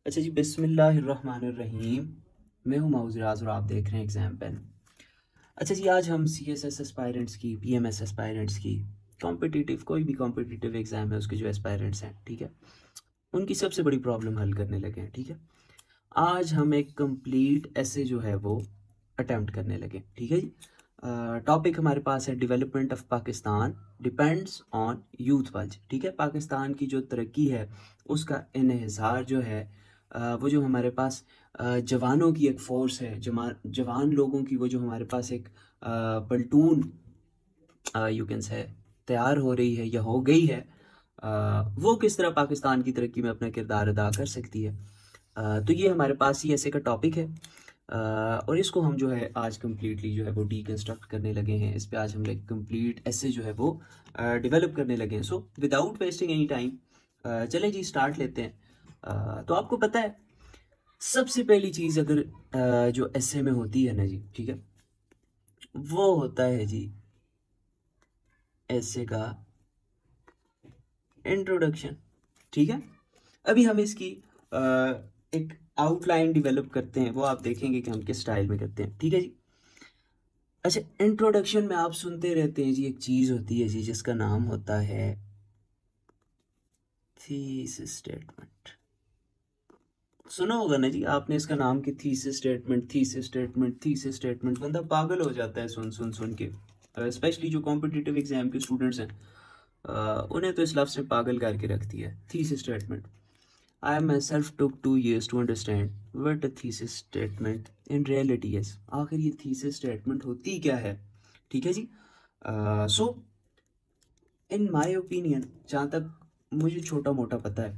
अच्छा जी, बिस्मिल्लाहिर्रहमानिर्रहीम। मैं हूँ माउज़ और आप देख रहे हैं एग्ज़ाम पेन। अच्छा जी, आज हम सीएसएस एस्पायरेंट्स की, पीएमएस एस्पायरेंट्स की, कॉम्पिटिटिव कोई भी कॉम्पिटिटिव एग्ज़ाम है उसके जो एस्पायरेंट्स हैं, ठीक है, उनकी सबसे बड़ी प्रॉब्लम हल करने लगे हैं। ठीक है, आज हम एक कंप्लीट ऐसे जो है वो अटेम्प्ट करने लगे। ठीक है जी। टॉपिक हमारे पास है development of Pakistan depends on youth bulge. ठीक है, पाकिस्तान की जो तरक्की है उसका इन्हिसार जो है वो जो हमारे पास जवानों की एक फ़ोर्स है, जवान लोगों की वो जो हमारे पास एक पल्टून यू कैन से तैयार हो रही है या हो गई है, वो किस तरह पाकिस्तान की तरक्की में अपना किरदार अदा कर सकती है। तो ये हमारे पास ही ऐसे का टॉपिक है, और इसको हम जो है आज कम्प्लीटली जो है वो डीकंस्ट्रक्ट करने लगे हैं। इस पे आज हम लाइक कंप्लीट ऐसे जो है वो डेवलप करने लगे हैं। So without wasting any time चलें जी, स्टार्ट लेते हैं। तो आपको पता है सबसे पहली चीज़ अगर जो ऐसे में होती है ना जी, ठीक है, वो होता है जी ऐसे का इंट्रोडक्शन। ठीक है, अभी हम इसकी एक आउटलाइन डेवलप करते हैं, वो आप देखेंगे कि हम किस स्टाइल में करते हैं। ठीक है जी। अच्छा, इंट्रोडक्शन में आप सुनते रहते हैं जी, एक चीज़ होती है जी जिसका नाम होता है थीसिस स्टेटमेंट। सुना होगा ना जी आपने इसका नाम कि thesis statement, thesis statement, thesis statement. बंदा पागल हो जाता है सुन सुन सुन के। स्पेशली जो कॉम्पिटिटिव एग्जाम के स्टूडेंट्स हैं, उन्हें तो इस लफ्ज़ ने पागल करके रख दिया है, thesis statement. I myself took 2 years to understand what a thesis statement in reality is। आखिर ये thesis statement होती क्या है। ठीक है जी। सो इन माय ओपिनियन, जहाँ तक मुझे छोटा मोटा पता है,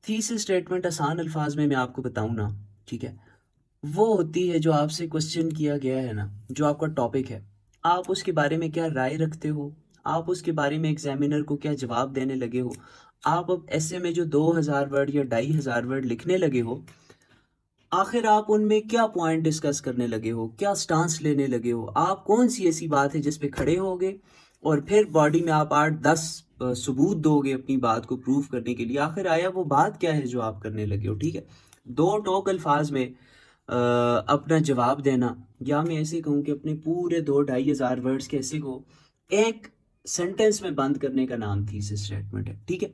थीसिस स्टेटमेंट आसान अल्फाज में मैं आपको बताऊँ ना, ठीक है, वो होती है जो आपसे क्वेश्चन किया गया है ना, जो आपका टॉपिक है, आप उसके बारे में क्या राय रखते हो, आप उसके बारे में एग्जामिनर को क्या जवाब देने लगे हो। आप अब ऐसे में जो 2000 वर्ड या 2500 वर्ड लिखने लगे हो, आखिर आप उनमें क्या पॉइंट डिस्कस करने लगे हो, क्या स्टांस लेने लगे हो, आप कौन सी ऐसी बात है जिस पे खड़े होगे और फिर बॉडी में आप 8-10 सबूत दोगे अपनी बात को प्रूव करने के लिए। आखिर आया वो बात क्या है जो आप करने लगे हो। ठीक है, दो टोक अल्फाज में अपना जवाब देना, या मैं ऐसे कहूँ कि अपने पूरे 2-2500 वर्ड्स के ऐसे को एक सेंटेंस में बंद करने का नाम थीसिस स्टेटमेंट है। ठीक है,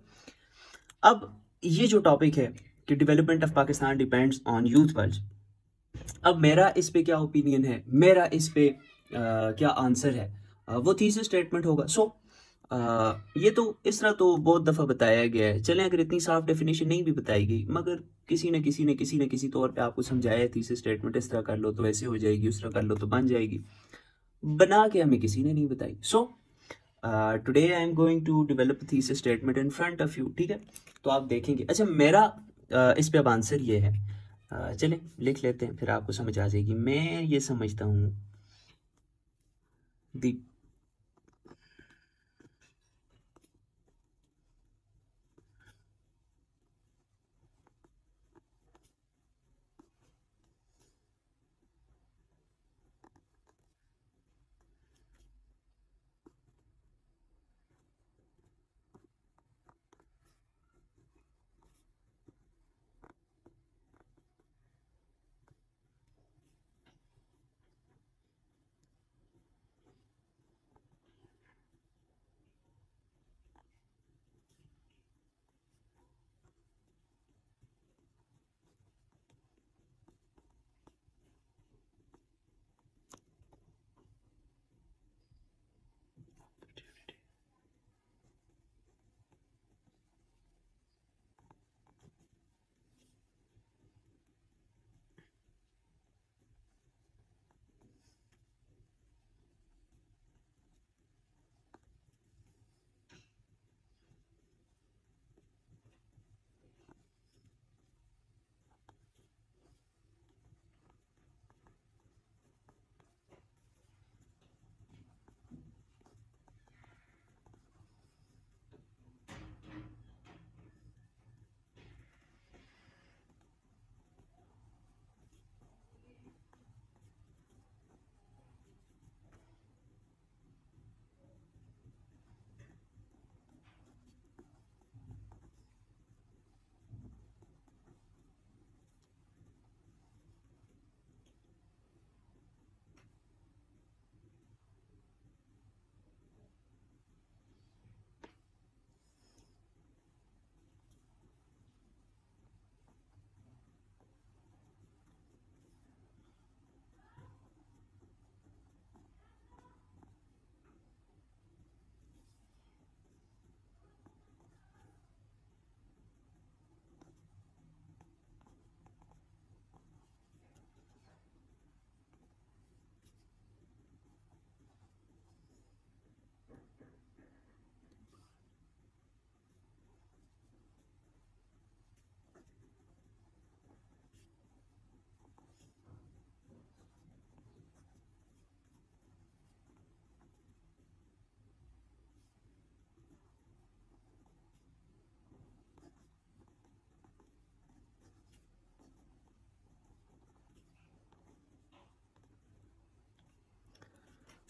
अब ये जो टॉपिक है कि development of Pakistan depends on youth bulge, अब मेरा इस पे क्या ओपिनियन है, मेरा इस पे क्या आंसर है, वो थीसिस स्टेटमेंट होगा। सो ये तो इस तरह तो बहुत दफ़ा बताया गया है। चलें, अगर इतनी साफ डेफिनेशन नहीं भी बताई गई, मगर किसी न किसी तौर पे आपको समझाया है थीसिस स्टेटमेंट इस तरह कर लो तो ऐसे हो जाएगी, उस तरह कर लो तो बन जाएगी, बना के हमें किसी ने नहीं बताई। So today I am going to develop thesis statement in front of you. ठीक है, तो आप देखेंगे। अच्छा, मेरा इस पे अब आंसर ये है, चलें लिख लेते हैं फिर आपको समझ आ जाएगी। मैं ये समझता हूँ दी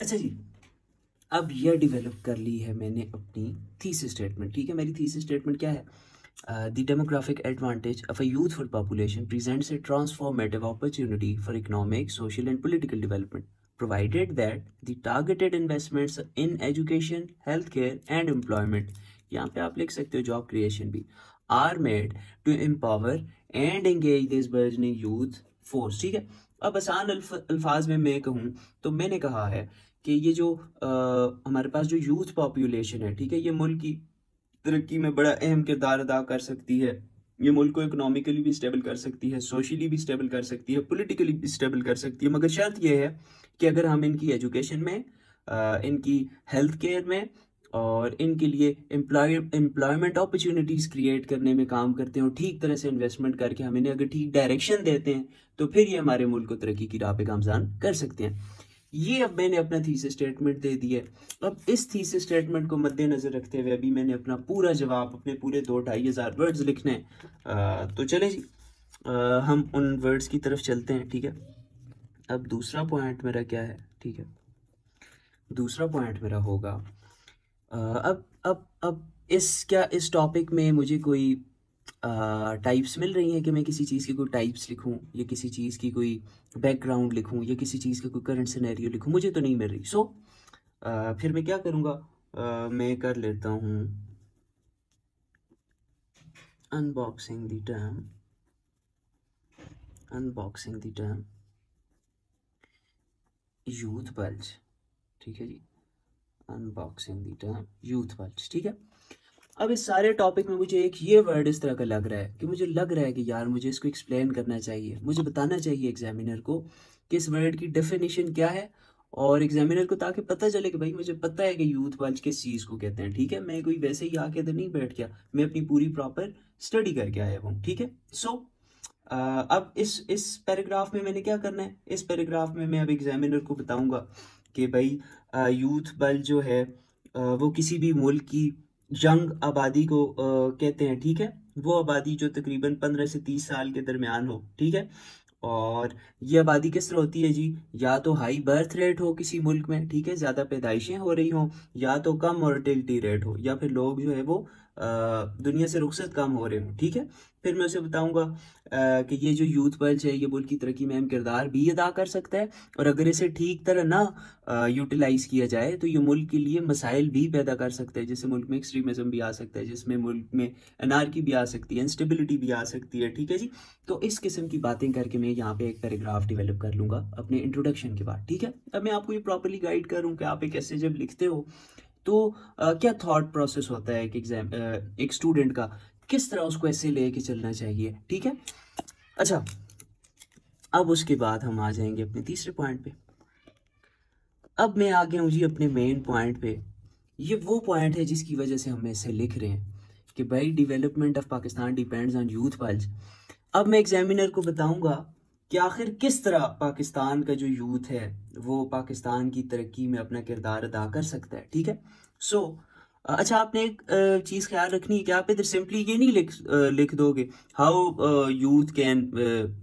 अच्छा जी, अब यह डेवलप कर ली है मैंने अपनी थीसिस स्टेटमेंट, ठीक है। मेरी थीसिस स्टेटमेंट क्या है? The demographic advantage of a youthful population presents a transformative opportunity for economic, social, and political development, provided that the targeted investments in education, healthcare, and employment, यहाँ पे आप लिख सकते हो जॉब क्रिएशन भी, are made to empower and engage this burgeoning youth force, ठीक है। अब आसान अल्फाज में मैं कहूँ तो मैंने कहा है कि ये जो हमारे पास जो यूथ पॉपुलेशन है, ठीक है, ये मुल्क की तरक्की में बड़ा अहम किरदार अदा कर सकती है। ये मुल्क को इकोनॉमिकली भी स्टेबल कर सकती है, सोशली भी स्टेबल कर सकती है, पॉलिटिकली भी स्टेबल कर सकती है, मगर शर्त यह है कि अगर हम इनकी एजुकेशन में, इनकी हेल्थ केयर में और इनके लिए एम्प्लॉयमेंट अपॉर्चुनिटीज़ क्रिएट करने में काम करते हैं और ठीक तरह से इन्वेस्टमेंट करके हम इन्हें अगर ठीक डायरेक्शन देते हैं तो फिर ये हमारे मुल्क को तरक्की की राह पे गामजान कर सकते हैं। ये अब मैंने अपना थीसिस स्टेटमेंट दे दिया। अब इस थीसिस स्टेटमेंट को मद्देनज़र रखते हुए अभी मैंने अपना पूरा जवाब, अपने पूरे 2-2,500 वर्ड्स लिखने हैं। तो चले जी, हम उन वर्ड्स की तरफ चलते हैं, ठीक है। अब दूसरा पॉइंट मेरा क्या है, ठीक है, दूसरा पॉइंट मेरा होगा अब इस टॉपिक में मुझे कोई टाइप्स मिल रही हैं कि मैं किसी चीज़ की कोई टाइप्स लिखूं या किसी चीज़ की कोई बैकग्राउंड लिखूं या किसी चीज़ का कोई करंट सिनेरियो लिखूं, मुझे तो नहीं मिल रही। सो फिर मैं क्या करूँगा, मैं कर लेता हूँ unboxing the term youth bulge, ठीक है जी, unboxing the term youth bulge, ठीक है। अब इस सारे टॉपिक में मुझे एक ये वर्ड इस तरह का लग रहा है कि मुझे लग रहा है कि यार मुझे इसको एक्सप्लेन करना चाहिए, मुझे बताना चाहिए एग्जामिनर को कि इस वर्ड की डेफिनेशन क्या है, और एग्जामिनर को ताकि पता चले कि भाई मुझे पता है कि यूथ बल्ज किस चीज़ को कहते हैं, ठीक है। मैं कोई वैसे ही आके तो नहीं बैठ गया, मैं अपनी पूरी प्रॉपर स्टडी करके आया हूँ, ठीक है। सो अब इस पैराग्राफ में मैंने क्या करना है, इस पैराग्राफ में मैं अब एग्जामिनर को बताऊंगा कि भाई यूथ बल्ज जो है वो किसी भी मुल्क की यंग आबादी को कहते हैं, ठीक है। वो आबादी जो तकरीबन 15 से 30 साल के दरमियान हो, ठीक है। और ये आबादी किस तरह होती है जी, या तो हाई बर्थ रेट हो किसी मुल्क में, ठीक है, ज़्यादा पैदाइशें हो रही हों, या तो कम मोर्टेलिटी रेट हो, या फिर लोग जो है वो दुनिया से रुखसत कम हो रहे हों, ठीक है। फिर मैं उसे बताऊंगा कि ये जो यूथ बल्ज है ये मुल्क की तरक्की में अहम किरदार भी अदा कर सकता है, और अगर इसे ठीक तरह ना यूटिलाइज किया जाए तो ये मुल्क के लिए मसाइल भी पैदा कर सकता है, जिससे मुल्क में एक्सट्रीमिज्म भी आ सकता है, जिसमें मुल्क में अनार्की भी आ सकती है, इंस्टेबिलिटी भी आ सकती है, ठीक है जी। तो इस किस्म की बातें करके मैं यहाँ पे एक पैराग्राफ डेवलप कर लूँगा अपने इंट्रोडक्शन के बाद, ठीक है। अब मैं आपको ये प्रॉपरली गाइड करूँ कि आप एक ऐसे जब लिखते हो तो क्या थॉट प्रोसेस होता है कि एक स्टूडेंट का किस तरह उसको ऐसे लेके चलना चाहिए, ठीक है। अच्छा, अब उसके बाद हम आ जाएंगे अपने तीसरे पॉइंट पे। अब मैं आ गया हूँ जी अपने मेन पॉइंट पे। ये वो पॉइंट है जिसकी वजह से हम ऐसे लिख रहे हैं कि भाई development of Pakistan depends on youth bulge. अब मैं एग्जामिनर को बताऊंगा कि आखिर किस तरह पाकिस्तान का जो यूथ है वो पाकिस्तान की तरक्की में अपना किरदार अदा कर सकता है, ठीक है। सो अच्छा, आपने एक चीज़ ख्याल रखनी है कि आप इधर सिंपली ये नहीं लिख दोगे how youth can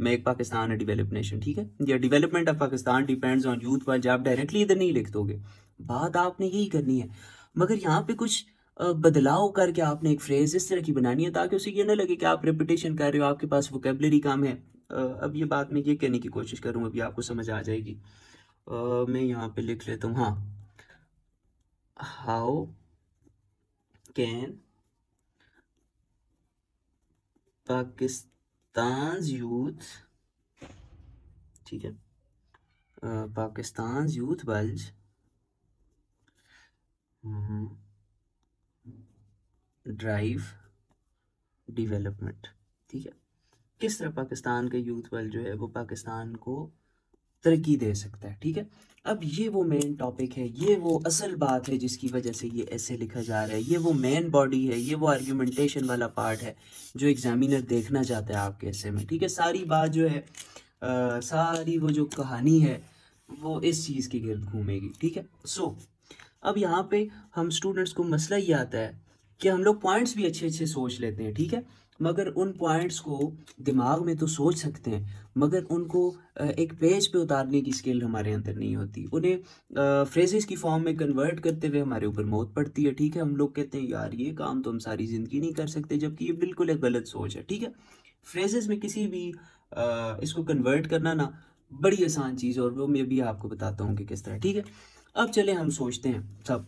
make Pakistan a develop nation, ठीक है, या development of Pakistan depends on youth, पर आप डायरेक्टली इधर नहीं लिख दोगे। बात आपने यही करनी है, मगर यहाँ पे कुछ बदलाव करके आपने एक फ्रेज इस तरह की बनानी है ताकि उसे ये ना लगे कि आप रेपिटेशन कर रहे हो, आपके पास वोकेबलरी कम है। अब ये बात मैं ये कहने की कोशिश करूँ, अभी आपको समझ आ जाएगी। मैं यहाँ पे लिख लेता हूँ, हाँ, हाउ कैन पाकिस्तान यूथ, ठीक है, Pakistan youth bulge drive development, ठीक है। किस तरह पाकिस्तान का यूथ बल जो है वो पाकिस्तान को तरक्की दे सकता है, ठीक है। अब ये वो मेन टॉपिक है, ये वो असल बात है जिसकी वजह से ये ऐसे लिखा जा रहा है, ये वो मेन बॉडी है, ये वो आर्ग्यूमेंटेशन वाला पार्ट है जो एग्जामिनर देखना चाहता है आपके ऐसे में, ठीक है। सारी बात जो है सारी वो जो कहानी है वो इस चीज़ के गिर्द घूमेगी, ठीक है। सो अब यहाँ पे हम स्टूडेंट्स को मसला ये आता है कि हम लोग पॉइंट्स भी अच्छे अच्छे सोच लेते हैं, ठीक है, मगर उन पॉइंट्स को दिमाग में तो सोच सकते हैं, मगर उनको एक पेज पे उतारने की स्किल हमारे अंदर नहीं होती। उन्हें फ्रेजेस की फॉर्म में कन्वर्ट करते हुए हमारे ऊपर मौत पड़ती है, ठीक है। हम लोग कहते हैं यार ये काम तो हम सारी ज़िंदगी नहीं कर सकते, जबकि ये बिल्कुल एक गलत सोच है, ठीक है। फ्रेजेस में किसी भी इसको कन्वर्ट करना ना बड़ी आसान चीज़ है, और वो मैं भी आपको बताता हूँ कि किस तरह, ठीक है। अब चले हम सोचते हैं सब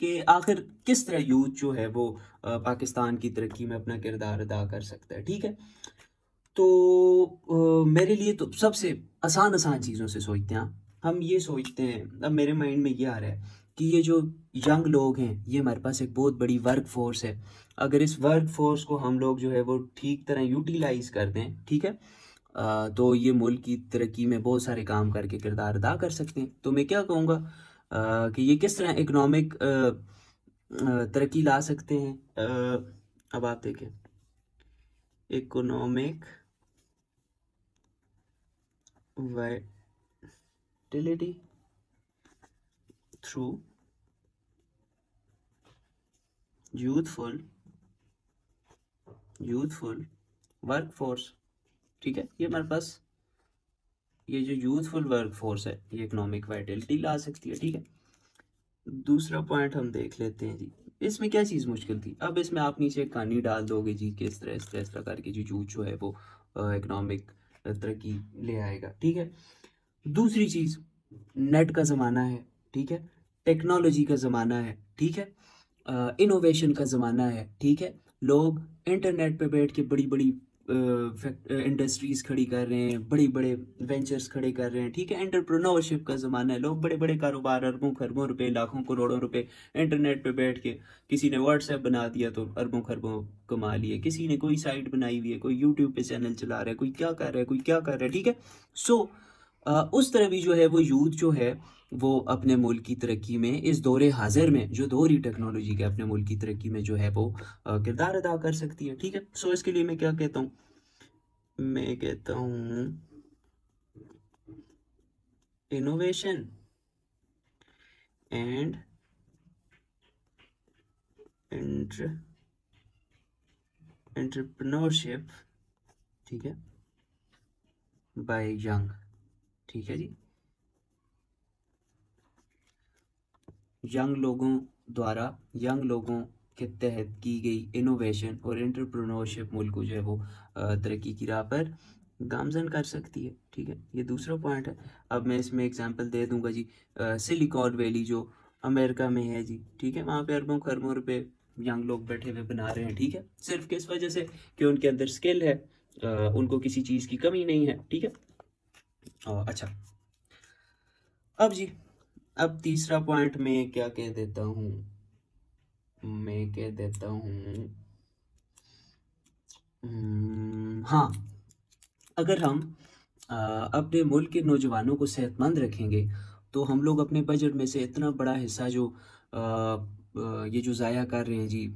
कि आखिर किस तरह यूथ जो है वो पाकिस्तान की तरक्की में अपना किरदार अदा कर सकता है, ठीक है। तो मेरे लिए तो सबसे आसान आसान चीज़ों से सोचते हैं हम ये सोचते हैं, अब मेरे माइंड में ये आ रहा है कि ये जो यंग लोग हैं ये हमारे पास एक बहुत बड़ी वर्क फोर्स है। अगर इस वर्क फोर्स को हम लोग जो है वो ठीक तरह यूटिलाइज कर दें, ठीक है, तो ये मुल्क की तरक्की में बहुत सारे काम करके किरदार अदा कर सकते हैं। तो मैं क्या कहूँगा कि ये किस तरह इकोनॉमिक तरक्की ला सकते हैं। अब आप देखें, economic Vitality through youthful work force, ठीक है। ये हमारे पास ये जो यूथफुल वर्क फोर्स है ये इकोनॉमिक वाइटलिटी ला सकती है, ठीक है। दूसरा पॉइंट हम देख लेते हैं जी, इसमें क्या चीज़ मुश्किल थी। अब इसमें आप नीचे एक कहानी डाल दोगे जी कि इस तरह करके जो यूथ जो है वो इकोनॉमिक तरक्की ले आएगा, ठीक है। दूसरी चीज़, नेट का ज़माना है, ठीक है, टेक्नोलॉजी का ज़माना है, ठीक है, इनोवेशन का ज़माना है, ठीक है। लोग इंटरनेट पे बैठ के बड़ी बड़ी इंडस्ट्रीज़ खड़ी कर रहे हैं, बड़े बड़े वेंचर्स खड़े कर रहे हैं, ठीक है। एंटरप्रेन्योरशिप का ज़माना है, लोग बड़े बड़े कारोबार अरबों खरबों रुपए, लाखों करोड़ों रुपए इंटरनेट पे बैठ के, किसी ने व्हाट्सएप बना दिया तो अरबों खरबों कमा लिए, किसी ने कोई साइट बनाई हुई है, कोई यूट्यूब पे चैनल चला रहा है, कोई क्या कर रहा है, कोई क्या कर रहा है, ठीक है। सो उस तरह भी जो है वो यूथ जो है वो अपने मुल्क की तरक्की में, इस दौरे हाजिर में जो दौर ही टेक्नोलॉजी के, अपने मुल्क की तरक्की में जो है वो किरदार अदा कर सकती है, ठीक है। सो इसके लिए मैं क्या कहता हूँ, मैं कहता हूँ इनोवेशन एंड एंटरप्रेन्योरशिप, ठीक है, बाय यंग, ठीक है जी। यंग लोगों के तहत की गई इनोवेशन और एंटरप्रेन्योरशिप मुल्क को जो है वो तरक्की की राह पर गामजन कर सकती है, ठीक है। ये दूसरा पॉइंट है। अब मैं इसमें एग्जांपल दे दूंगा जी, सिलिकॉन वैली जो अमेरिका में है जी, ठीक है, वहाँ पे अरबों खरबों रुपए यंग लोग बैठे हुए बना रहे हैं, ठीक है, सिर्फ किस वजह से कि उनके अंदर स्किल है, उनको किसी चीज़ की कमी नहीं है, ठीक है। अच्छा, अब जी, अब तीसरा पॉइंट मैं क्या कह देता हूँ, मैं कह देता हूँ हाँ, अगर हम अपने मुल्क के नौजवानों को सेहतमंद रखेंगे तो हम लोग अपने बजट में से इतना बड़ा हिस्सा जो ये जो ज़ाया कर रहे हैं जी,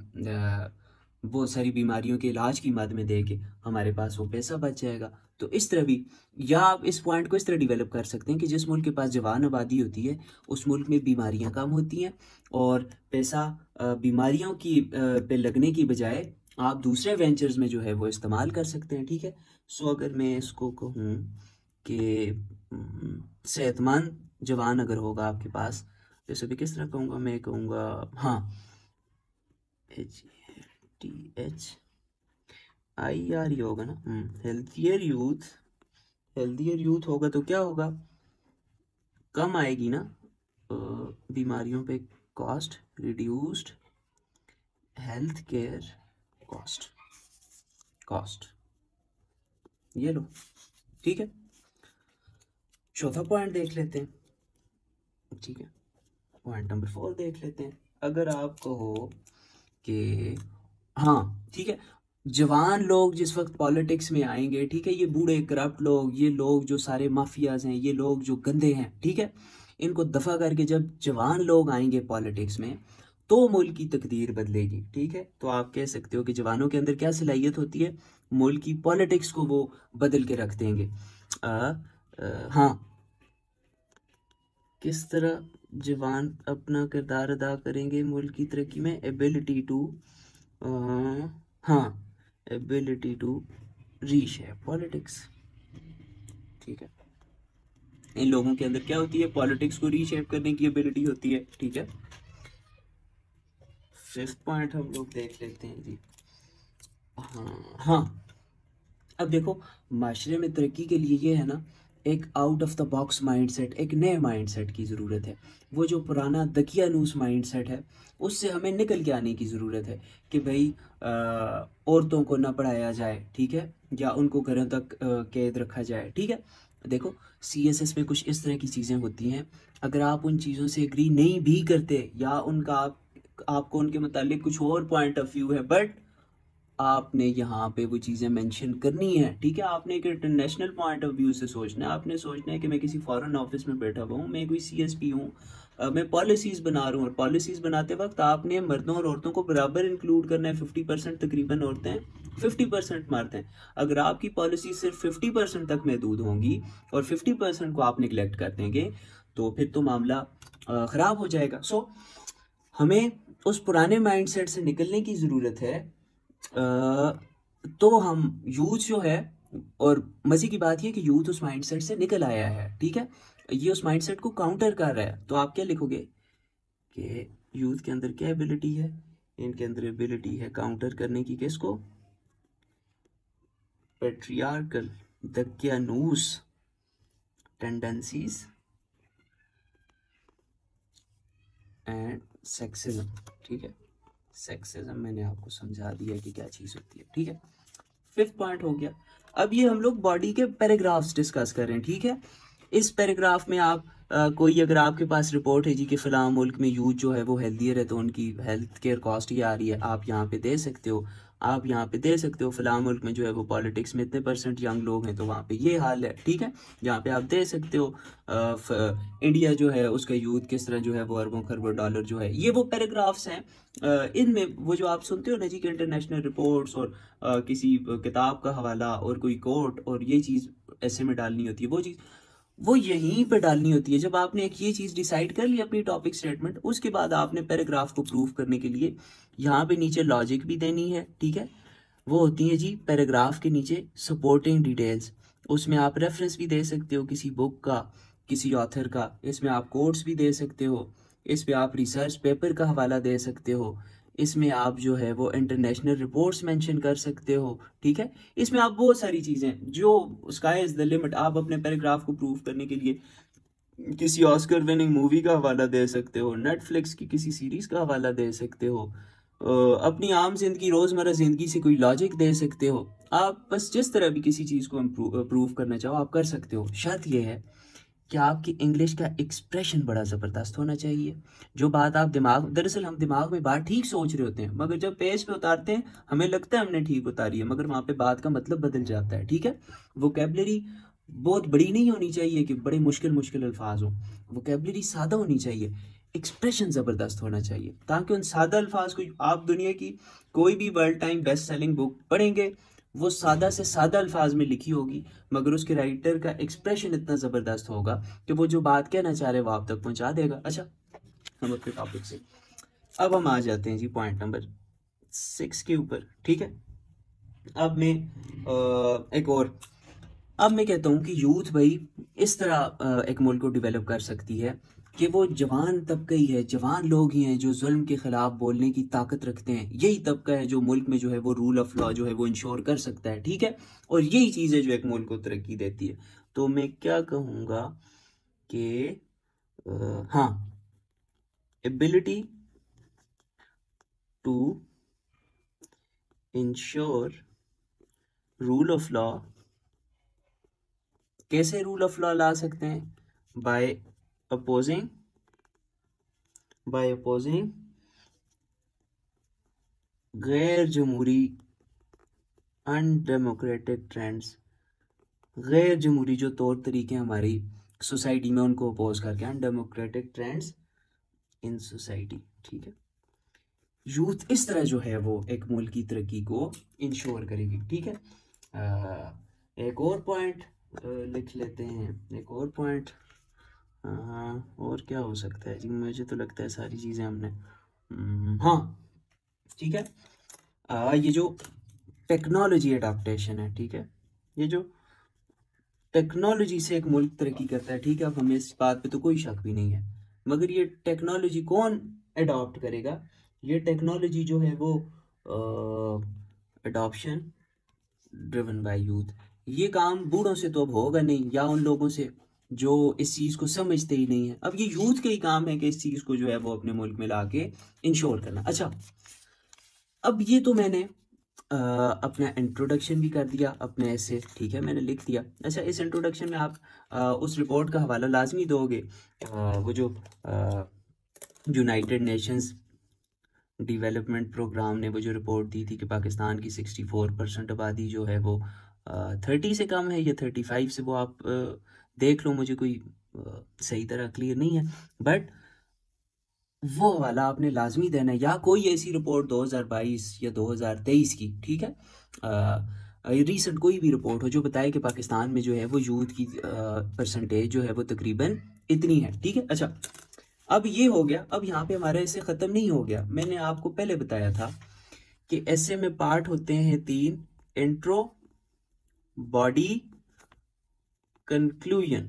बहुत सारी बीमारियों के इलाज की मद में दे के हमारे पास वो पैसा बच जाएगा। तो इस तरह भी, या आप इस पॉइंट को इस तरह डेवलप कर सकते हैं कि जिस मुल्क के पास जवान आबादी होती है उस मुल्क में बीमारियां कम होती हैं, और पैसा बीमारियों की पे लगने की बजाय आप दूसरे वेंचर्स में जो है वो इस्तेमाल कर सकते हैं, ठीक है। सो अगर मैं इसको कहूँ कि सेहतमंद जवान अगर होगा आपके पास, जैसे भी किस तरह कहूँगा, मैं कहूँगा हाँ, HTHIR ही होगा ना, हेल्थियर यूथ होगा तो क्या होगा, कम आएगी ना बीमारियों पे cost, reduced health care cost, ये लो, ठीक है। चौथा पॉइंट देख लेते हैं, ठीक है, पॉइंट नंबर 4 देख लेते हैं। अगर आप कहो कि हाँ, ठीक है, जवान लोग जिस वक्त पॉलिटिक्स में आएंगे, ठीक है, ये बूढ़े करप्ट लोग, ये लोग जो सारे माफियाज हैं, ये लोग जो गंदे हैं, ठीक है, इनको दफा करके जब जवान लोग आएंगे पॉलिटिक्स में तो मुल्क की तकदीर बदलेगी, ठीक है। तो आप कह सकते हो कि जवानों के अंदर क्या सलाहियत होती है, मुल्क की पॉलिटिक्स को वो बदल के रख देंगे। हाँ, किस तरह जवान अपना किरदार अदा करेंगे मुल्क की तरक्की में, एबिलिटी टू हाँ, एबिलिटी टू रीशेप पॉलिटिक्स, ठीक है। इन लोगों के अंदर क्या होती है, पॉलिटिक्स को रीशेप करने की एबिलिटी होती है, ठीक है। फिफ्थ पॉइंट हम लोग देख लेते हैं जी। हाँ, अब देखो, माशरे में तरक्की के लिए ये है ना, एक out of the box mindset, एक नए माइंडसेट की ज़रूरत है। वो जो पुराना दकियानूस माइंडसेट है उससे हमें निकल के आने की ज़रूरत है कि भाई औरतों को ना पढ़ाया जाए, ठीक है, या उनको घरों तक कैद रखा जाए, ठीक है। देखो, CSS में कुछ इस तरह की चीज़ें होती हैं, अगर आप उन चीज़ों से एग्री नहीं भी करते या उनका आपको उनके मुतालिक कुछ और पॉइंट ऑफ व्यू है, बट आपने यहाँ पे वो चीज़ें मेंशन करनी है, ठीक है। आपने एक इंटरनेशनल पॉइंट ऑफ व्यू से सोचना है, आपने सोचना है कि मैं किसी फॉरेन ऑफिस में बैठा हुआ हूँ, मैं कोई CSP हूँ, मैं पॉलिसीज़ बना रहा हूँ, और पॉलिसीज़ बनाते वक्त आपने मर्दों और औरतों को बराबर इंक्लूड करना है। 50% तकरीबन औरतें हैं, 50% मर्द हैं। अगर आपकी पॉलिसी सिर्फ 50% तक महदूद होंगी और 50% को आप निगलेक्ट कर देंगे तो फिर तो मामला ख़राब हो जाएगा। सो हमें उस पुराने माइंडसेट से निकलने की ज़रूरत है। तो हम यूथ जो है, और मज़े की बात ये कि यूथ उस माइंडसेट से निकल आया है, ठीक है, ये उस माइंडसेट को काउंटर कर रहा है। तो आप क्या लिखोगे कि यूथ के अंदर क्या एबिलिटी है, इनके अंदर एबिलिटी है काउंटर करने की, किसको, पेट्रियार्कल दकियानूस टेंडेंसीज एंड सेक्सिज्म, ठीक है। सेक्सिज्म मैंने आपको समझा दिया कि क्या चीज़ होती है, ठीक है। फिफ्थ पॉइंट हो गया। अब ये हम लोग बॉडी के पैराग्राफ्स डिस्कस कर रहे हैं, ठीक है। इस पैराग्राफ में आप कोई अगर आपके पास रिपोर्ट है जी कि फ़लाँ मुल्क में यूथ जो है वो हेल्दियर है तो उनकी हेल्थ केयर कॉस्ट ये आ रही है, आप यहाँ पे दे सकते हो। आप यहाँ पे दे सकते हो फ़लाँ मुल्क में जो है वो पॉलिटिक्स में इतने % यंग लोग हैं तो वहाँ पे ये हाल है, ठीक है। यहाँ पे आप दे सकते हो। इंडिया जो है उसका यूथ किस तरह जो है वो अरबों खरबों डॉलर जो है, ये वो पैराग्राफ्स हैं। इनमें वो जो आप सुनते हो ना जी कि इंटरनेशनल रिपोर्ट्स और किसी किताब का हवाला और कोई कोट और ये चीज़ ऐसे में डालनी होती है, वो चीज़ वो यहीं पे डालनी होती है। जब आपने एक ये चीज़ डिसाइड कर ली अपनी टॉपिक स्टेटमेंट, उसके बाद आपने पैराग्राफ को प्रूव करने के लिए यहाँ पे नीचे लॉजिक भी देनी है, ठीक है। वो होती है जी पैराग्राफ के नीचे सपोर्टिंग डिटेल्स, उसमें आप रेफरेंस भी दे सकते हो किसी बुक का, किसी ऑथर का, इसमें आप कोट्स भी दे सकते हो, इसमें आप रिसर्च पेपर का हवाला दे सकते हो, इसमें आप जो है वो इंटरनेशनल रिपोर्ट्स मेंशन कर सकते हो, ठीक है। इसमें आप बहुत सारी चीज़ें जो स्काई इज़ द लिमिट, आप अपने पैराग्राफ को प्रूव करने के लिए किसी ऑस्कर विनिंग मूवी का हवाला दे सकते हो, नेटफ्लिक्स की किसी सीरीज़ का हवाला दे सकते हो, अपनी आम जिंदगी रोज़मर्रा ज़िंदगी से कोई लॉजिक दे सकते हो। आप बस जिस तरह भी किसी चीज़ को प्रूव करना चाहो आप कर सकते हो। शर्त यह है कि आपकी इंग्लिश का एक्सप्रेशन बड़ा ज़बरदस्त होना चाहिए। जो बात आप दरअसल हम दिमाग में बात ठीक सोच रहे होते हैं, मगर जब पेज पे उतारते हैं हमें लगता है हमने ठीक उतारी है, मगर वहाँ पे बात का मतलब बदल जाता है, ठीक है। वोकेबलरी बहुत बड़ी नहीं होनी चाहिए कि बड़े मुश्किल मुश्किल अल्फाज हों, वोकेबलरी सादा होनी चाहिए, एक्सप्रेशन ज़बरदस्त होना चाहिए, ताकि उन सादा अल्फाज को आप दुनिया की कोई भी world time best selling book पढ़ेंगे, वो सादा से सादा अल्फाज में लिखी होगी, मगर उसके राइटर का एक्सप्रेशन इतना ज़बरदस्त होगा कि वो जो बात कहना चाह रहे वो आप तक पहुंचा देगा। अच्छा, हम अपने टॉपिक से अब हम आ जाते हैं जी पॉइंट नंबर 6 के ऊपर, ठीक है। अब मैं एक और अब मैं कहता हूँ कि यूथ भाई इस तरह एक मुल्क को डेवलप कर सकती है कि वो जवान तबका ही है, जवान लोग ही हैं जो जुल्म के खिलाफ बोलने की ताकत रखते हैं। यही तबका है जो मुल्क में जो है वो रूल ऑफ लॉ जो है वो इंश्योर कर सकता है, ठीक है। और यही चीज़ है जो एक मुल्क को तरक्की देती है। तो मैं क्या कहूँगा कि हाँ, ability to ensure rule of law, कैसे रूल ऑफ लॉ ला सकते हैं, बाय अपोजिंग गैर जमहूरी अनडेमोक्रेटिक ट्रेंड्स, गैर जमहूरी जो तौर तरीके हमारी सोसाइटी में उनको अपोज करके, अनडेमोक्रेटिक ट्रेंड्स इन सोसाइटी, ठीक है। यूथ इस तरह जो है वो एक मुल्क की तरक्की को इंश्योर करेगी, ठीक है। एक और पॉइंट लिख लेते हैं, एक और पॉइंट, और क्या हो सकता है जी, मुझे तो लगता है सारी चीज़ें हमने हाँ ठीक है। ये जो टेक्नोलॉजी एडाप्टेशन है, ठीक है। ये जो टेक्नोलॉजी से एक मुल्क तरक्की करता है, ठीक है, अब हमें इस बात पे तो कोई शक भी नहीं है, मगर ये टेक्नोलॉजी कौन अडॉप्ट करेगा? ये टेक्नोलॉजी जो है वो अडॉप्शन ड्रिवन बाय यूथ। ये काम बूढ़ों से तो अब होगा नहीं, या उन लोगों से जो इस चीज़ को समझते ही नहीं है। अब ये यूथ का ही काम है कि इस चीज़ को जो है वो अपने मुल्क में ला के इंश्योर करना। अच्छा, अब ये तो मैंने अपना इंट्रोडक्शन भी कर दिया अपने ऐसे, ठीक है, मैंने लिख दिया। अच्छा, इस इंट्रोडक्शन में आप उस रिपोर्ट का हवाला लाजमी दोगे, वो जो यूनाइटेड नेशंस डेवलपमेंट प्रोग्राम ने वो जो रिपोर्ट दी थी कि पाकिस्तान की 64% आबादी जो है वो 30 से कम है या 35 से, वो आप देख लो, मुझे कोई सही तरह क्लियर नहीं है, बट वो वाला आपने लाजमी देना है, या कोई ऐसी रिपोर्ट 2022 या 2023 की, ठीक है, रीसेंट कोई भी रिपोर्ट हो जो बताए कि पाकिस्तान में जो है वो यूथ की परसेंटेज जो है वो तकरीबन इतनी है, ठीक है। अच्छा, अब ये हो गया। अब यहाँ पे हमारा ऐसे ख़त्म नहीं हो गया। मैंने आपको पहले बताया था कि ऐसे में पार्ट होते हैं 3, इंट्रो, बॉडी, कंक्लूजन,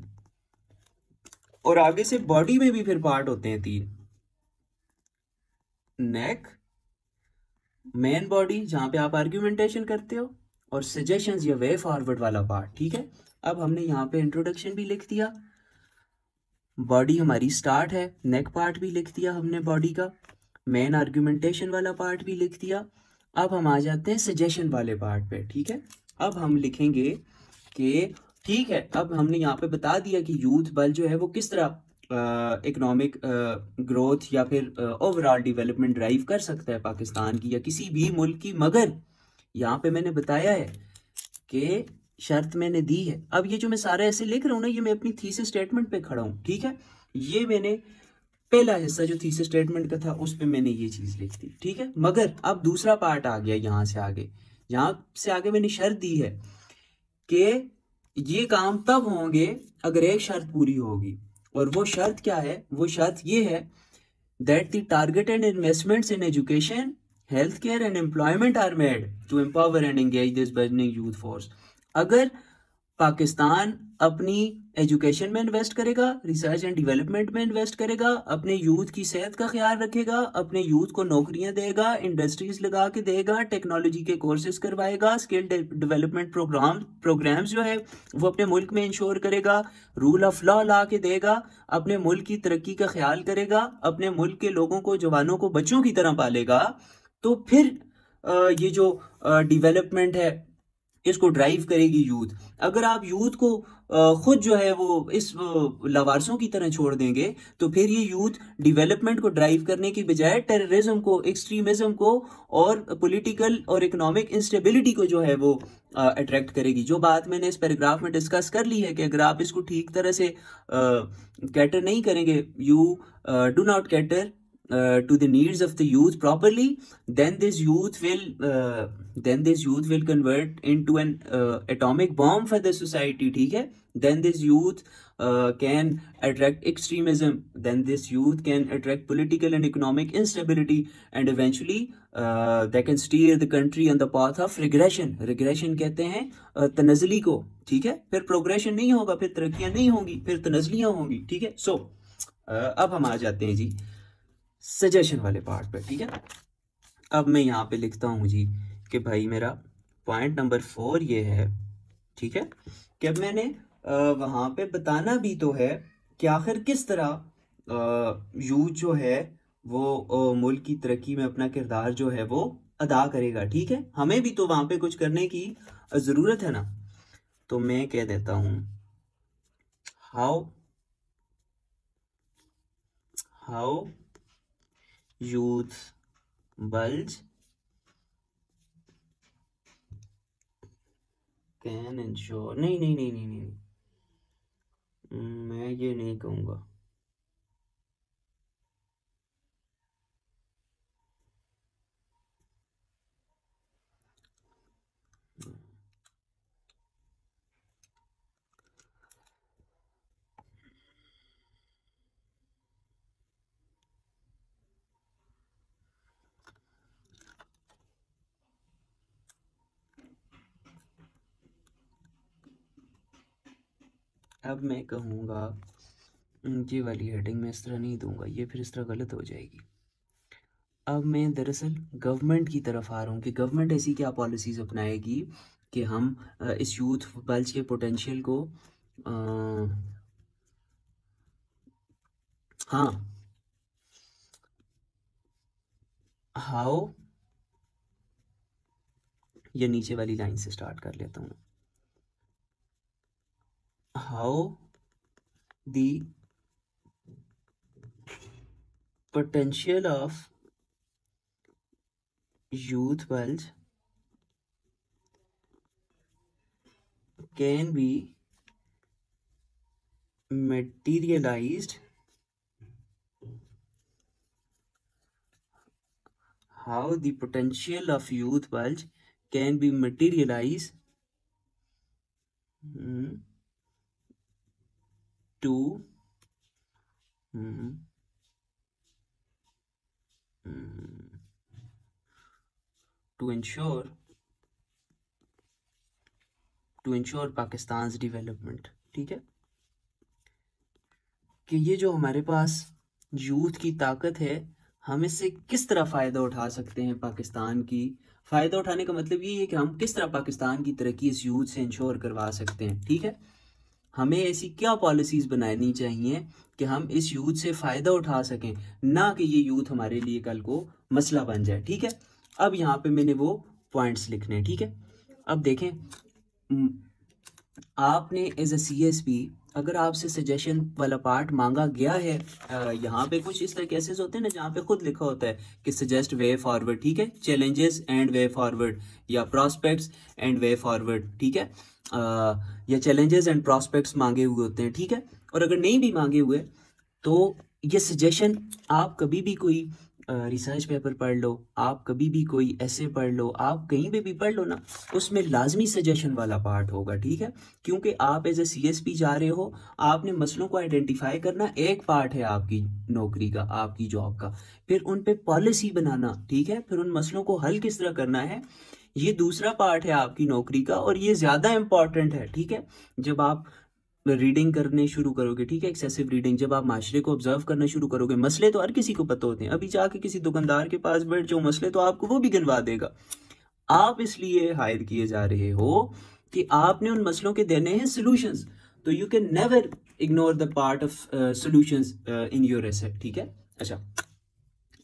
और आगे से बॉडी में भी फिर पार्ट होते हैं 3, नेक, मेन बॉडी जहां पे आप आर्ग्यूमेंटेशन करते हो, और सजेशंस या वे फॉरवर्ड वाला पार्ट, ठीक है। अब हमने यहाँ पे इंट्रोडक्शन भी लिख दिया, बॉडी हमारी स्टार्ट है, नेक पार्ट भी लिख दिया हमने बॉडी का, मेन आर्ग्यूमेंटेशन वाला पार्ट भी लिख दिया। अब हम आ जाते हैं सजेशन वाले पार्ट पे, ठीक है। अब हम लिखेंगे कि ठीक है, अब हमने यहाँ पे बता दिया कि यूथ बल जो है वो किस तरह इकोनॉमिक ग्रोथ या फिर ओवरऑल डेवलपमेंट ड्राइव कर सकता है पाकिस्तान की या किसी भी मुल्क की, मगर यहाँ पे मैंने बताया है कि शर्त मैंने दी है। अब ये जो मैं सारा ऐसे लिख रहा हूँ ना, ये मैं अपनी थीसिस स्टेटमेंट पे खड़ा हूँ, ठीक है। ये मैंने पहला हिस्सा जो थीसिस स्टेटमेंट का था उस पे मैंने ये चीज़ लिख दी, ठीक है। मगर अब दूसरा पार्ट आ गया, यहाँ से आगे, यहाँ से आगे मैंने शर्त दी है कि ये काम तब होंगे अगर एक शर्त पूरी होगी, और वो शर्त क्या है? वो शर्त ये है that the targeted investments in education, healthcare and employment are made to empower and engage this burgeoning youth force। अगर पाकिस्तान अपनी एजुकेशन में इन्वेस्ट करेगा, रिसर्च एंड डेवलपमेंट में इन्वेस्ट करेगा, अपने यूथ की सेहत का ख्याल रखेगा, अपने यूथ को नौकरियां देगा, इंडस्ट्रीज लगा के देगा, टेक्नोलॉजी के कोर्सेज करवाएगा, स्किल डेवलपमेंट प्रोग्राम्स जो है वो अपने मुल्क में इंश्योर करेगा, रूल ऑफ लॉ ला के देगा, अपने मुल्क की तरक्की का ख्याल करेगा, अपने मुल्क के लोगों को, जवानों को बच्चों की तरह पालेगा, तो फिर ये जो डेवलपमेंट है इसको ड्राइव करेगी यूथ। अगर आप यूथ को खुद जो है वो इस लवारसों की तरह छोड़ देंगे, तो फिर ये यूथ डेवलपमेंट को ड्राइव करने की बजाय टेररिज्म को, एक्सट्रीमिज्म को और पॉलिटिकल और इकोनॉमिक इंस्टेबिलिटी को जो है वो अट्रैक्ट करेगी। जो बात मैंने इस पैराग्राफ में डिस्कस कर ली है कि अगर आप इसको ठीक तरह से कैटर नहीं करेंगे, you do not cater to the needs of the youth properly, then this youth will convert into an atomic bomb for the society, ठीक है। then this youth can attract extremism, then this youth can attract political and economic instability, and eventually they can steer the country on the path of regression कहते हैं तनज़ली को, ठीक है। फिर progression नहीं होगा, फिर तरक्कियां नहीं होंगी, फिर तनज़लियां होंगी, ठीक है। सो अब हम आ जाते हैं जी सजेशन वाले पार्ट पे, ठीक है। अब मैं यहाँ पे लिखता हूँ जी कि भाई मेरा पॉइंट नंबर 4 ये है, ठीक है, कि अब मैंने वहाँ पे बताना भी तो है कि आखिर किस तरह यूथ जो है वो मुल्क की तरक्की में अपना किरदार जो है वो अदा करेगा, ठीक है। हमें भी तो वहाँ पे कुछ करने की ज़रूरत है ना। तो मैं कह देता हूँ how youth bulge can ensure, नहीं नहीं नहीं नहीं नहीं, मैं ये नहीं कहूँगा। अब मैं कहूँगा ये वाली हेडिंग मैं इस तरह नहीं दूंगा, ये फिर इस तरह गलत हो जाएगी। अब मैं दरअसल गवर्नमेंट की तरफ आ रहा हूँ कि गवर्नमेंट ऐसी क्या पॉलिसीज़ अपनाएगी कि हम इस यूथ बल्ज के पोटेंशियल को हाँ, हाउ, ये नीचे वाली लाइन से स्टार्ट कर लेता हूँ। How the potential of youth bulge can be materialized, how the potential of youth bulge can be materialized to ensure Pakistan development. ठीक है, कि ये जो हमारे पास यूथ की ताकत है, हम इससे किस तरह फ़ायदा उठा सकते हैं पाकिस्तान की। फ़ायदा उठाने का मतलब ये है कि हम किस तरह पाकिस्तान की तरक्की इस यूथ से इंश्योर करवा सकते हैं। ठीक है, हमें ऐसी क्या पॉलिसीज़ बनानी चाहिए कि हम इस यूथ से फ़ायदा उठा सकें, ना कि ये यूथ हमारे लिए कल को मसला बन जाए। ठीक है, अब यहाँ पे मैंने वो पॉइंट्स लिखने हैं। ठीक है, अब देखें, आपने एज अ CSP अगर आपसे सजेशन वाला पार्ट मांगा गया है, यहाँ पे कुछ इस तरह केसेस होते हैं ना जहाँ पे खुद लिखा होता है कि सजेस्ट वे फॉरवर्ड। ठीक है, चैलेंजेस एंड वे फॉरवर्ड या प्रॉस्पेक्ट्स एंड वे फॉरवर्ड। ठीक है, या चैलेंजेस एंड प्रॉस्पेक्ट्स मांगे हुए होते हैं। ठीक है, और अगर नहीं भी मांगे हुए तो ये सजेशन आप कभी भी कोई रिसर्च पेपर पढ़ लो, आप कभी भी कोई ऐसे पढ़ लो, आप कहीं पे भी पढ़ लो ना, उसमें लाजमी सजेशन वाला पार्ट होगा। ठीक है, क्योंकि आप एज ए CSP जा रहे हो, आपने मसलों को आइडेंटिफाई करना एक पार्ट है आपकी नौकरी का, आपकी जॉब का, फिर उन पे पॉलिसी बनाना। ठीक है, फिर उन मसलों को हल किस तरह करना है, ये दूसरा पार्ट है आपकी नौकरी का, और ये ज़्यादा इंपॉर्टेंट है। ठीक है, जब आप रीडिंग करने शुरू करोगे, ठीक है, एक्सेसिव रीडिंग, जब आप माशरे को ऑब्जर्व करना शुरू करोगे, मसले तो हर किसी को पता होते हैं, अभी जाके किसी दुकानदार के पास बैठ जाओ, मसले तो आपको वो भी गिनवा देगा। आप इसलिए हायर किए जा रहे हो कि आपने उन मसलों के देने हैं सॉल्यूशंस, तो you can never ignore the part of solutions in your asset. ठीक है, अच्छा,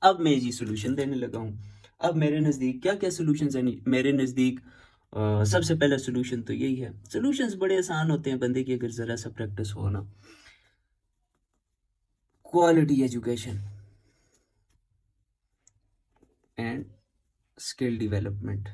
अब मैं जी सॉल्यूशन देने लगा हूँ। अब मेरे नज़दीक क्या क्या सॉल्यूशंस हैं? मेरे नज़दीक सबसे पहला सॉल्यूशन तो यही है, सॉल्यूशंस बड़े आसान होते हैं बंदे की अगर ज़रा सा प्रैक्टिस हो ना। Quality education and skill development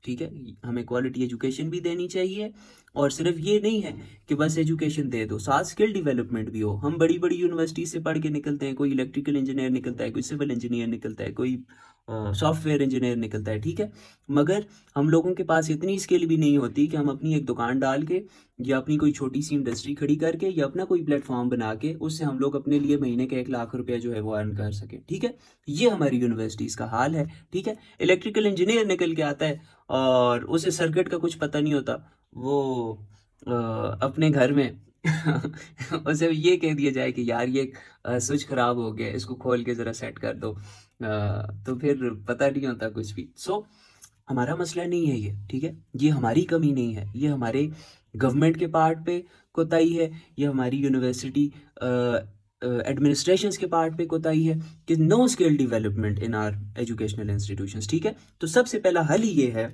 ठीक है, हमें क्वालिटी एजुकेशन भी देनी चाहिए, और सिर्फ ये नहीं है कि बस एजुकेशन दे दो, साथ स्किल डेवलपमेंट भी हो। हम बड़ी बड़ी यूनिवर्सिटी से पढ़ के निकलते हैं, कोई इलेक्ट्रिकल इंजीनियर निकलता है, कोई सिविल इंजीनियर निकलता है, कोई सॉफ्टवेयर इंजीनियर निकलता है। ठीक है, मगर हम लोगों के पास इतनी स्किल भी नहीं होती कि हम अपनी एक दुकान डाल के या अपनी कोई छोटी सी इंडस्ट्री खड़ी करके या अपना कोई प्लेटफॉर्म बना के उससे हम लोग अपने लिए महीने के 1 लाख रुपया जो है वो अर्न कर सके। ठीक है, ये हमारी यूनिवर्सिटीज़ का हाल है। ठीक है, इलेक्ट्रिकल इंजीनियर निकल के आता है और उसे सर्किट का कुछ पता नहीं होता, वो अपने घर में उसे ये कह दिया जाए कि यार ये स्विच खराब हो गया, इसको खोल के ज़रा सेट कर दो, तो फिर पता नहीं होता कुछ भी। सो हमारा मसला नहीं है ये। ठीक है, ये हमारी कमी नहीं है, ये हमारे गवर्नमेंट के पार्ट पे कोताही है, ये हमारी यूनिवर्सिटी एडमिनिस्ट्रेशंस के पार्ट पे कोताही है कि no skill development in our educational institutions. ठीक है, तो सबसे पहला हल ही ये है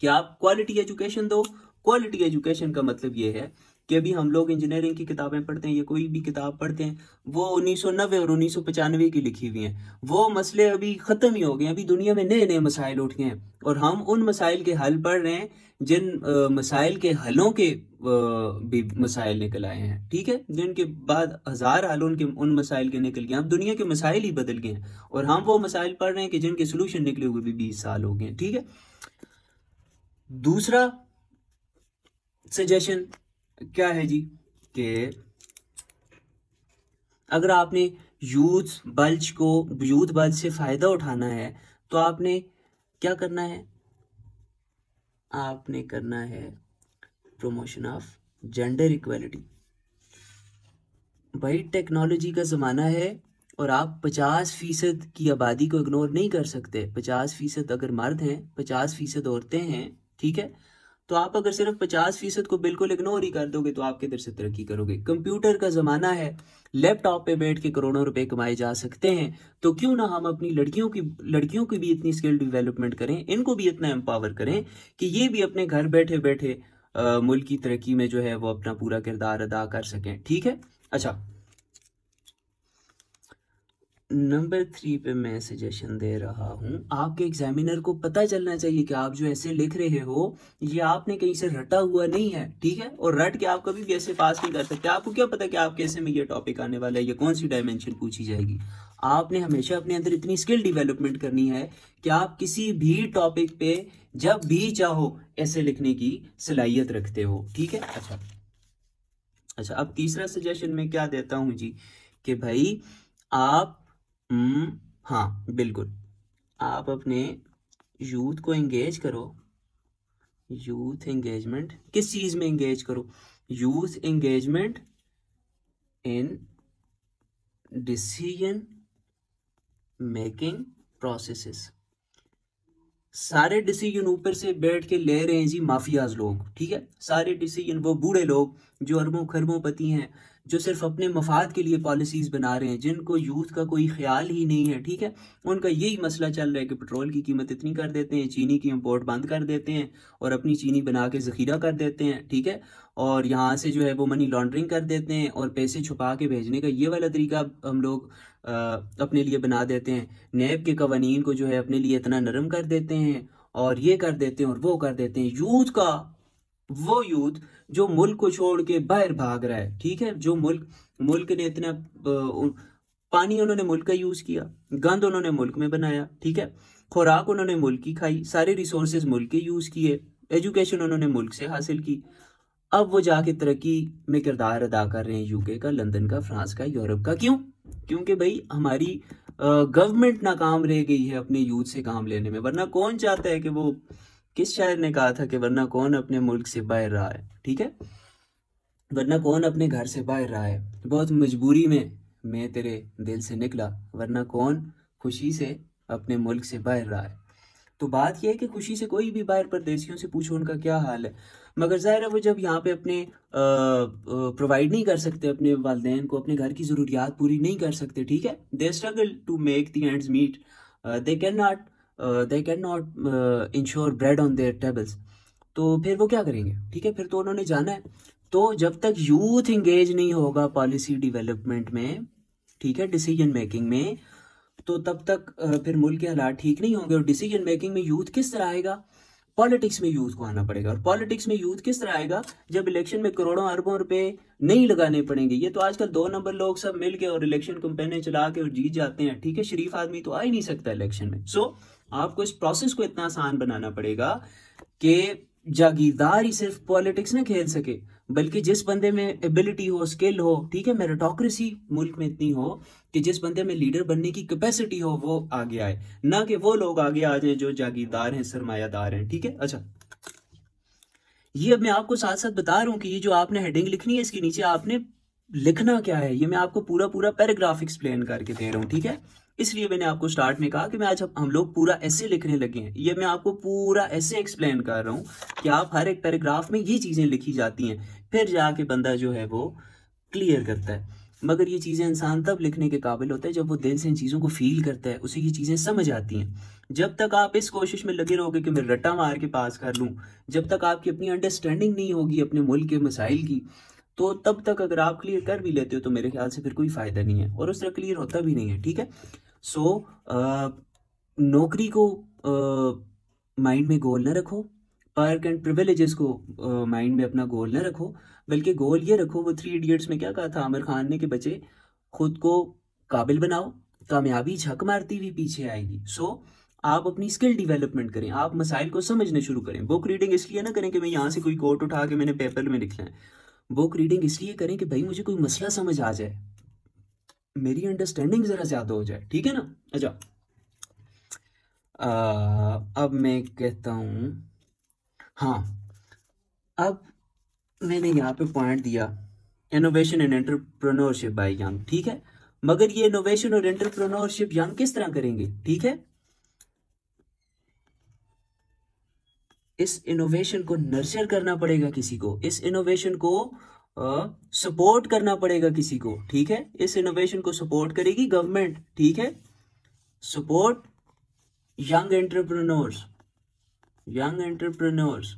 कि आप क्वालिटी एजुकेशन दो। क्वालिटी एजुकेशन का मतलब ये है कि अभी हम लोग इंजीनियरिंग की किताबें पढ़ते हैं या कोई भी किताब पढ़ते हैं, वो 1990 और 1995 की लिखी हुई हैं, वो मसले अभी ख़त्म ही हो गए, अभी दुनिया में नए नए मसाइल उठ गए हैं, और हम उन मसाइल के हल पढ़ रहे हैं जिन मसाइल के हलों के भी मसाइल निकल आए हैं। ठीक है, जिनके बाद 1000 हल उन मसाइल के निकल गए, अब दुनिया के मसाइल ही बदल गए हैं, और हम वो मसाइल पढ़ रहे हैं कि जिनके सोल्यूशन निकले हुए भी 20 साल हो गए। ठीक है, दूसरा सजेशन क्या है जी, कि अगर आपने यूथ बल्ज से फ़ायदा उठाना है तो आपने क्या करना है, आपने करना है प्रमोशन ऑफ जेंडर इक्वलिटी। भाई टेक्नोलॉजी का ज़माना है और आप 50% की आबादी को इग्नोर नहीं कर सकते। 50% अगर मर्द हैं, 50% औरतें हैं, ठीक है, तो आप अगर सिर्फ 50% को बिल्कुल इग्नोर ही कर दोगे तो आप किधर से तरक्की करोगे। कंप्यूटर का ज़माना है, लैपटॉप पे बैठ के करोड़ों रुपए कमाए जा सकते हैं, तो क्यों ना हम अपनी लड़कियों की भी इतनी स्किल डेवलपमेंट करें, इनको भी इतना एम्पावर करें कि ये भी अपने घर बैठे बैठे मुल्क की तरक्की में जो है वो अपना पूरा किरदार अदा कर सकें। ठीक है, अच्छा नंबर 3 पे मैं सजेशन दे रहा हूँ, आपके एग्जामिनर को पता चलना चाहिए कि आप जो ऐसे लिख रहे हो ये आपने कहीं से रटा हुआ नहीं है, ठीक है, और रट के आप कभी भी ऐसे पास नहीं कर सकते। आपको क्या पता कि आप कैसे में ये टॉपिक आने वाला है या कौन सी डायमेंशन पूछी जाएगी। आपने हमेशा अपने अंदर इतनी स्किल डेवलपमेंट करनी है कि आप किसी भी टॉपिक पे जब भी चाहो ऐसे लिखने की सलाहियत रखते हो। ठीक है, अच्छा अब तीसरा सजेशन मैं क्या देता हूँ जी, कि भाई आप हाँ बिल्कुल, आप अपने यूथ को एंगेज करो। यूथ एंगेजमेंट किस चीज में एंगेज करो? Youth engagement in decision making processes. सारे डिसीजन ऊपर से बैठ के ले रहे हैं जी माफियाज लोग, ठीक है, सारे डिसीजन वो बूढ़े लोग जो अरबों खरबों पति हैं, जो सिर्फ अपने मफाद के लिए पॉलिसीज बना रहे हैं, जिनको यूथ का कोई ख्याल ही नहीं है। ठीक है, उनका यही मसला चल रहा है कि पेट्रोल की कीमत इतनी कर देते हैं, चीनी की इंपोर्ट बंद कर देते हैं और अपनी चीनी बना के ज़ख़ीरा कर देते हैं, ठीक है, और यहाँ से जो है वो मनी लॉन्ड्रिंग कर देते हैं और पैसे छुपा के भेजने का ये वाला तरीका हम लोग अपने लिए बना देते हैं। नैब के कवानीन को जो है अपने लिए इतना नरम कर देते हैं और ये कर देते हैं और वो कर देते हैं। वो यूथ जो मुल्क को छोड़ के बाहर भाग रहा है, ठीक है, जो मुल्क ने इतना पानी उन्होंने मुल्क का यूज किया, गंद उन्होंने मुल्क में बनाया, ठीक है, खुराक उन्होंने मुल्क की खाई, सारे रिसोर्सेज मुल्क के यूज किए, एजुकेशन उन्होंने मुल्क से हासिल की। अब वो जाके तरक्की में किरदार अदा कर रहे हैं, यूके का, लंदन का, फ्रांस का, यूरोप का। क्यों? क्योंकि भाई हमारी गवर्नमेंट नाकाम रह गई है अपने यूथ से काम लेने में। वरना कौन चाहता है कि वो, किस शायर ने कहा था कि वरना कौन अपने मुल्क से बाहर रहा है, ठीक है, वरना कौन अपने घर से बाहर रहा है, बहुत मजबूरी में मैं तेरे दिल से निकला, वरना कौन खुशी से अपने मुल्क से बाहर रहा है। तो बात यह है कि खुशी से कोई भी बाहर परदेशियों से पूछो उनका क्या हाल है, मगर ज़ाहिर है वो जब यहाँ पे अपने प्रोवाइड नहीं कर सकते, अपने वालिदैन को अपने घर की ज़रूरियात पूरी नहीं कर सकते, ठीक है, they struggle to make the ends meet, they can not ensure bread on their tables. तो फिर वो क्या करेंगे? ठीक है, फिर तो उन्होंने जाना है। तो जब तक यूथ इंगेज नहीं होगा पॉलिसी डेवलपमेंट में, ठीक है, डिसीजन मेकिंग में, तो तब तक फिर मुल्क के हालात ठीक नहीं होंगे। और डिसीजन मेकिंग में यूथ किस तरह आएगा? पॉलिटिक्स में यूथ को आना पड़ेगा। और पॉलिटिक्स में यूथ किस तरह आएगा? जब इलेक्शन में करोड़ों अरबों रुपए नहीं लगाने पड़ेंगे। ये तो आजकल 2 नंबर लोग सब मिल के और इलेक्शन कंपेनें चला के और जीत जाते हैं, ठीक है, शरीफ आदमी तो आ ही नहीं सकता इलेक्शन में। सो आपको इस प्रोसेस को इतना आसान बनाना पड़ेगा कि जागीरदार ही सिर्फ पॉलिटिक्स ना खेल सके, बल्कि जिस बंदे में एबिलिटी हो, स्किल हो, ठीक है, मेरिटोक्रेसी मुल्क में इतनी हो कि जिस बंदे में लीडर बनने की कैपेसिटी हो वो आगे आए, ना कि वो लोग आगे आ जाए जो जागीरदार हैं, सरमायादार हैं। ठीक है, अच्छा ये अब मैं आपको साथ साथ बता रहा हूँ कि ये जो आपने हेडिंग लिखनी है इसके नीचे आपने लिखना क्या है, ये मैं आपको पूरा पूरा पैराग्राफ एक्सप्लेन करके दे रहा हूँ, ठीक है। इसलिए मैंने आपको स्टार्ट में कहा कि मैं आज हम लोग पूरा ऐसे लिखने लगे हैं। ये मैं आपको पूरा ऐसे एक्सप्लेन कर रहा हूँ कि आप हर एक पैराग्राफ में ये चीज़ें लिखी जाती हैं, फिर जाके बंदा जो है वो क्लियर करता है। मगर ये चीज़ें इंसान तब लिखने के काबिल होता है जब वो दिल से इन चीज़ों को फील करता है, उसे ये चीज़ें समझ आती हैं। जब तक आप इस कोशिश में लगे रहोगे कि मैं रट्टा मार के पास कर लूँ, जब तक आपकी अपनी अंडरस्टैंडिंग नहीं होगी अपने मुल्क के मसाइल की, तो तब तक अगर आप क्लियर कर भी लेते हो तो मेरे ख्याल से फिर कोई फ़ायदा नहीं है और उस तरह क्लियर होता भी नहीं है। ठीक है, सो नौकरी को माइंड में गोल ना रखो, पर्क एंड प्रिविलेजेस को माइंड में अपना गोल ना रखो, बल्कि गोल ये रखो, वो 3 इडियट्स में क्या कहा था आमिर खान ने कि बच्चे खुद को काबिल बनाओ, कामयाबी झक मारती हुई पीछे आएगी। सो आप अपनी स्किल डेवलपमेंट करें, आप मसाइल को समझने शुरू करें। बुक रीडिंग इसलिए ना करें कि मैं यहाँ से कोई कोट उठा के मैंने पेपर में लिखना है। बुक रीडिंग इसलिए करें कि भाई मुझे कोई मसला समझ आ जाए, मेरी अंडरस्टैंडिंग ज़रा ज़्यादा हो जाए, ठीक है ना। अच्छा अब मैं कहता हूँ हाँ, अब मैंने यहाँ पे पॉइंट दिया innovation and entrepreneurship bye young, ठीक है, मगर ये इनोवेशन और एंटरप्रेन्योरशिप यंग किस तरह करेंगे, ठीक है। इस इनोवेशन को नर्चर करना पड़ेगा किसी को, इस इनोवेशन को सपोर्ट करना पड़ेगा किसी को, ठीक है। इस इनोवेशन को सपोर्ट करेगी गवर्नमेंट, ठीक है। Support young entrepreneurs, young entrepreneurs.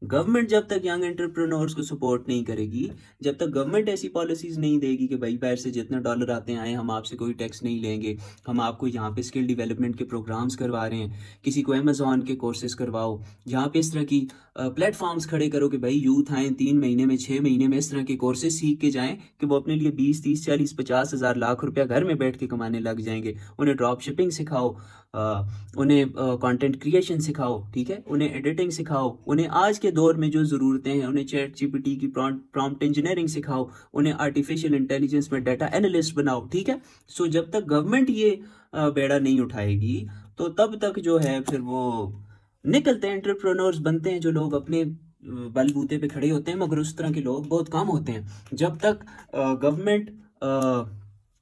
Government जब तक यंग एंटरप्रेन्योर्स को सपोर्ट नहीं करेगी, जब तक गवर्नमेंट ऐसी पॉलिसीज नहीं देगी कि भाई बाहर से जितने डॉलर आते हैं आए, हम आपसे कोई टैक्स नहीं लेंगे, हम आपको यहाँ पे स्किल डेवलपमेंट के प्रोग्राम्स करवा रहे हैं, किसी को अमेजोन के कोर्सेज करवाओ, यहाँ पे इस तरह की प्लेटफॉर्म्स खड़े करो कि भाई यूथ आए 3 महीने में 6 महीने में इस तरह के कोर्सेज सीख के जाएं कि वो अपने लिए 20 30 40 50 हज़ार लाख रुपया घर में बैठ के कमाने लग जाएंगे। उन्हें ड्रॉप शिपिंग सिखाओ, उन्हें कंटेंट क्रिएशन सिखाओ, ठीक है, उन्हें एडिटिंग सिखाओ, उन्हें आज के दौर में जो ज़रूरतें हैं, उन्हें चैट जीपीटी की प्रॉम्प्ट इंजीनियरिंग सिखाओ, उन्हें आर्टिफिशियल इंटेलिजेंस में डाटा एनालिस्ट बनाओ, ठीक है। सो जब तक गवर्नमेंट ये बेड़ा नहीं उठाएगी तो तब तक जो है फिर वो निकलते हैं एंटरप्रेन्योर्स बनते हैं जो लोग अपने बलबूते पे खड़े होते हैं, मगर उस तरह के लोग बहुत कम होते हैं। जब तक गवर्नमेंट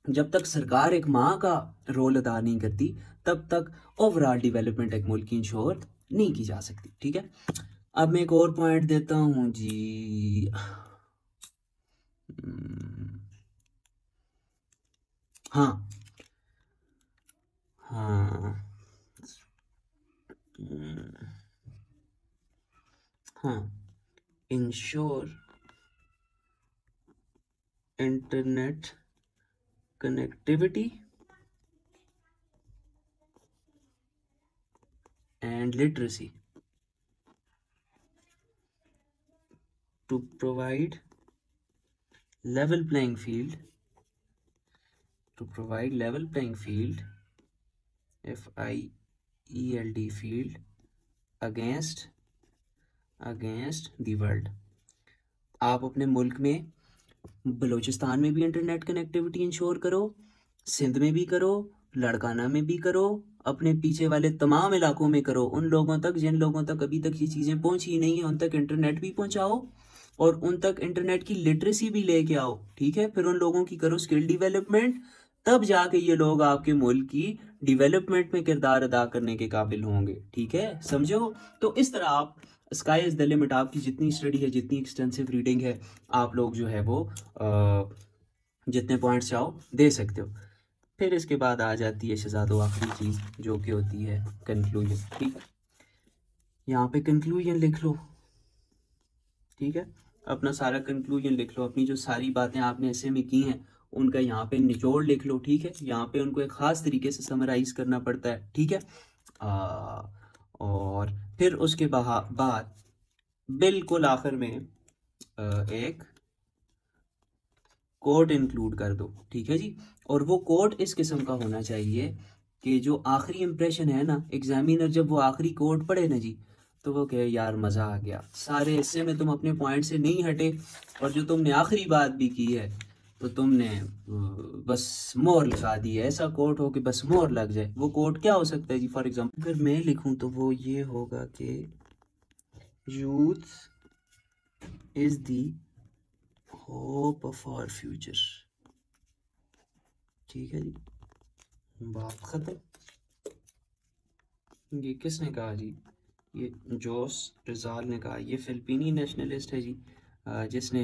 जब तक सरकार एक माँ का रोल अदा नहीं करती तब तक ओवरऑल डेवलपमेंट एक मुल्क की इंश्योर नहीं की जा सकती, ठीक है। अब मैं एक और पॉइंट देता हूँ जी। हाँ हाँ हाँ, ensure internet connectivity and literacy to provide level playing field, FIELD field against the world। आप अपने मुल्क में बलूचिस्तान में भी इंटरनेट कनेक्टिविटी इंश्योर करो, सिंध में भी करो, लड़काना में भी करो, अपने पीछे वाले तमाम इलाकों में करो। उन लोगों तक जिन लोगों तक अभी तक ये चीज़ें पहुंची नहीं है उन तक इंटरनेट भी पहुंचाओ और उन तक इंटरनेट की लिटरेसी भी लेके आओ, ठीक है। फिर उन लोगों की करो स्किल डेवलपमेंट, तब जाके ये लोग आपके मुल्क की डेवलपमेंट में किरदार अदा करने के काबिल होंगे, ठीक है, समझो। तो इस तरह आप स्काई इज द लिमिट, आपकी जितनी स्टडी है, जितनी एक्सटेंसिव रीडिंग है, आप लोग जो है वो जितने पॉइंट्स चाहो दे सकते हो। फिर इसके बाद आ जाती है शहजादो आखिरी चीज़ जो कि होती है कंक्लूजन, ठीक है। यहाँ पे कंक्लूजन लिख लो, ठीक है, अपना सारा कंक्लूजन लिख लो, अपनी जो सारी बातें आपने ऐसे में की हैं उनका यहाँ पे निचोड़ लिख लो, ठीक है। यहाँ पे उनको एक ख़ास तरीके से समराइज करना पड़ता है, ठीक है। और फिर उसके बाद बिल्कुल आखिर में एक कोट इंक्लूड कर दो, ठीक है जी। और वो कोट इस किस्म का होना चाहिए कि जो आखिरी इंप्रेशन है ना, एग्जामिनर जब वो आखिरी कोट पढ़े ना जी तो वो कहे यार मज़ा आ गया, सारे हिस्से में तुम अपने पॉइंट से नहीं हटे और जो तुमने आखिरी बात भी की है तो तुमने बस मोहर लगा दी है। ऐसा कोट हो कि बस मोहर लग जाए। वो कोट क्या हो सकता है जी? फॉर एग्जाम्पल अगर मैं लिखूं तो वो ये होगा कि youth is the hope of our future, ठीक है जी, बात खत्म। ये किसने कहा जी? ये जोस रिजाल ने कहा। ये फिलिपीनी नेशनलिस्ट है जी, जिसने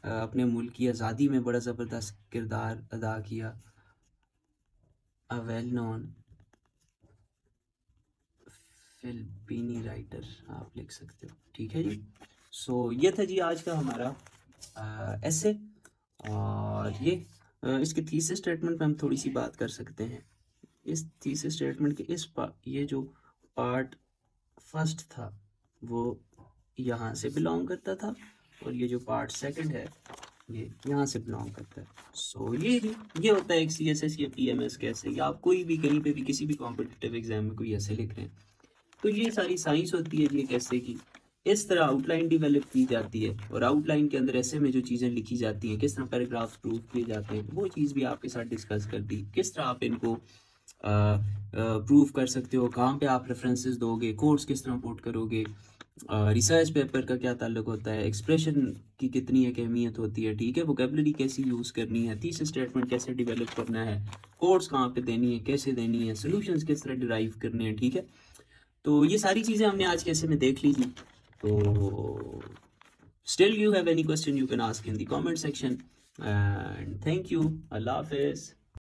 अपने मुल्क की आज़ादी में बड़ा ज़बरदस्त किरदार अदा किया। अ वेल नोन फिलिपीनी राइटर आप लिख सकते हो, ठीक है जी। सो ये था जी आज का हमारा ऐसे। और ये इसके थीसिस स्टेटमेंट में हम थोड़ी सी बात कर सकते हैं। इस थीसिस स्टेटमेंट के ये जो पार्ट फर्स्ट था वो यहाँ से बिलोंग करता था और ये जो पार्ट सेकंड है ये यहाँ से बिलोंग करता है। सो ये होता है एक CSS या PMS कैसे, या आप कोई भी कहीं पे भी किसी भी कॉम्पिटिटिव एग्जाम में कोई ऐसे लिख रहे हैं तो ये सारी साइंस होती है ये कैसे की। इस तरह आउटलाइन डेवलप की जाती है और आउटलाइन के अंदर ऐसे में जो चीज़ें लिखी जाती हैं, किस तरह पैराग्राफ्स प्रूव किए जाते हैं, वो चीज़ भी आपके साथ डिस्कस कर दी। किस तरह आप इनको प्रूव कर सकते हो, कहाँ पे आप रेफरेंसेस दोगे, कोड्स किस तरह पुट करोगे, रिसर्च पेपर का क्या ताल्लुक होता है, एक्सप्रेशन की कितनी एक अहमियत होती है, ठीक है, वोकेबलरी कैसी यूज़ करनी है, थीसिस स्टेटमेंट कैसे डेवलप करना है, कोड्स कहाँ पे देनी है, कैसे देनी है, सॉल्यूशंस किस तरह डिराइव करने हैं, ठीक है। तो ये सारी चीज़ें हमने आज कैसे में देख ली थी। तो still you have any question you can ask in the comment section and thank you. अल्लाह हाफिज़।